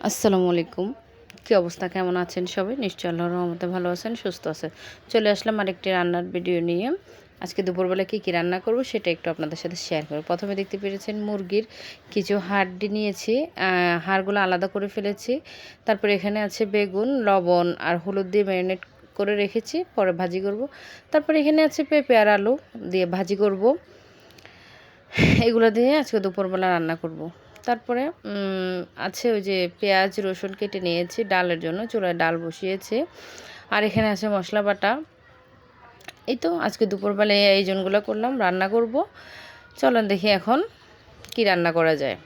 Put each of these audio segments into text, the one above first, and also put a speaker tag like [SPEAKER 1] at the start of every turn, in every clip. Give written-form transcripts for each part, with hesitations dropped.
[SPEAKER 1] আসসালামু আলাইকুম। কী অবস্থা, কেমন আছেন সবাই? নিশ্চয়ই আল্লাহর রহমতে ভালো আছেন, সুস্থ আছেন। চলে আসলাম আরেকটি রান্নার ভিডিও নিয়ে। আজকে দুপুরবেলা কী রান্না করব সেটা একটু আপনাদের সাথে শেয়ার করব। প্রথমে দেখতে পেরেছেন মুরগির কিছু হাড্ডি নিয়েছি, হাড়গুলো আলাদা করে ফেলেছি। তারপরে এখানে আছে বেগুন, লবণ আর হলুদ দিয়ে ম্যারিনেট করে রেখেছি, পরে ভাজি করব। তারপরে এখানে আছে পেঁপে আর আলু দিয়ে ভাজি করব। এগুলো দিয়ে আজকে দুপুরবেলা রান্না করব। তারপরে আছে ওই যে পেঁয়াজ রসুন কেটে নিয়েছি ডালের জন্য, চুলায় ডাল বসিয়েছি। আর এখানে আছে মশলা বাটা। এই তো আজকে দুপুরবেলায় এই আয়োজনগুলো করলাম, রান্না করব। চলেন দেখি এখন কি রান্না করা যায়।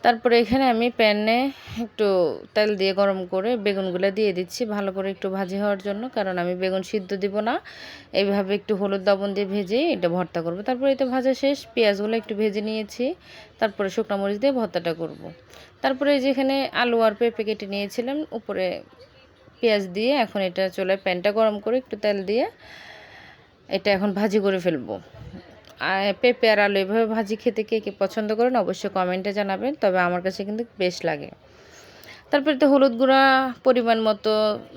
[SPEAKER 1] তারপরে এখানে আমি প্যানে একটু তেল দিয়ে গরম করে বেগুনগুলো দিয়ে দিচ্ছি ভালো করে একটু ভাজি হওয়ার জন্য, কারণ আমি বেগুন সিদ্ধ দিব না, এইভাবে একটু হলুদ লবণ দিয়ে ভেজে এটা ভর্তা করব। তারপরে এই তো ভাজা শেষ, পেঁয়াজগুলো একটু ভেজে নিয়েছি, তারপরে শুকনো মরিচ দিয়ে ভর্তাটা করব। তারপরে এই যেখানে আলু আর পেঁপে কেটে নিয়েছিলাম, উপরে পেঁয়াজ দিয়ে এখন এটা চুলায় প্যানটা গরম করে একটু তেল দিয়ে এটা এখন ভাজি করে ফেলবো। পেঁপে আর আলু এভাবে ভাজি খেতে কে কে পছন্দ করেন অবশ্যই কমেন্টে জানাবেন, তবে আমার কাছে কিন্তু বেশ লাগে। তারপরে তো হলুদ গুঁড়া পরিমাণ মতো,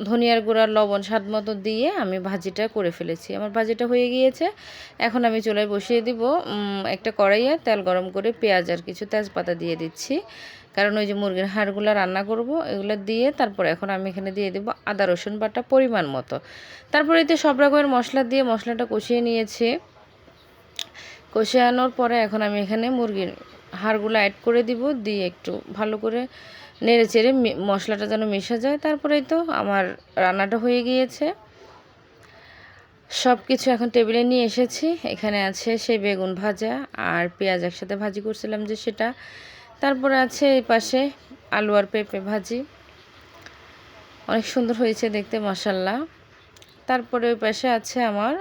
[SPEAKER 1] ধনিয়ার গুঁড়া, লবণ স্বাদ মতো দিয়ে আমি ভাজিটা করে ফেলেছি। আমার ভাজিটা হয়ে গিয়েছে। এখন আমি চুলায় বসিয়ে দিব একটা কড়াইয়ে, তেল গরম করে পেঁয়াজ আর কিছু তেজপাতা দিয়ে দিচ্ছি, কারণ ওই যে মুরগির হাড়গুলো রান্না করব, এগুলো দিয়ে তারপর এখন আমি এখানে দিয়ে দেবো আদা রসুন বাটা পরিমাণ মতো। তারপরে এতে সব রকমের মশলা দিয়ে মশলাটা কষিয়ে নিয়েছি। কষানোর পরে এখন আমি এখানে মুরগির হাড়গুলো অ্যাড করে দিব, দিয়ে একটু ভালো করে নেড়ে চেড়ে মশলাটা যেন মিশে যায়। তারপরেই তো আমার রান্নাটা হয়ে গিয়েছে। সব কিছু এখন টেবিলে নিয়ে এসেছি। এখানে আছে সেই বেগুন ভাজা আর পেঁয়াজ একসাথে ভাজি করছিলাম যে সেটা। তারপরে আছে এই পাশে আলু আর পেঁপে ভাজি, অনেক সুন্দর হয়েছে দেখতে মাশাআল্লাহ। তারপরে ওই পাশে আছে আমার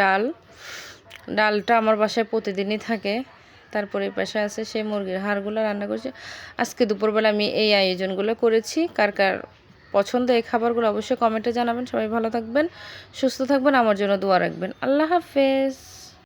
[SPEAKER 1] ডাল, ডালটা আমার বাসায় প্রতিদিনই থাকে। তারপরে এই পাশে আছে সেই মুরগির হাড়গুলো রান্না করছি। আজকে দুপুরবেলা আমি এই আয়োজনগুলো করেছি। কার কার পছন্দ এই খাবারগুলো অবশ্যই কমেন্টে জানাবেন। সবাই ভালো থাকবেন, সুস্থ থাকবেন, আমার জন্য দোয়া রাখবেন। আল্লাহ হাফেজ।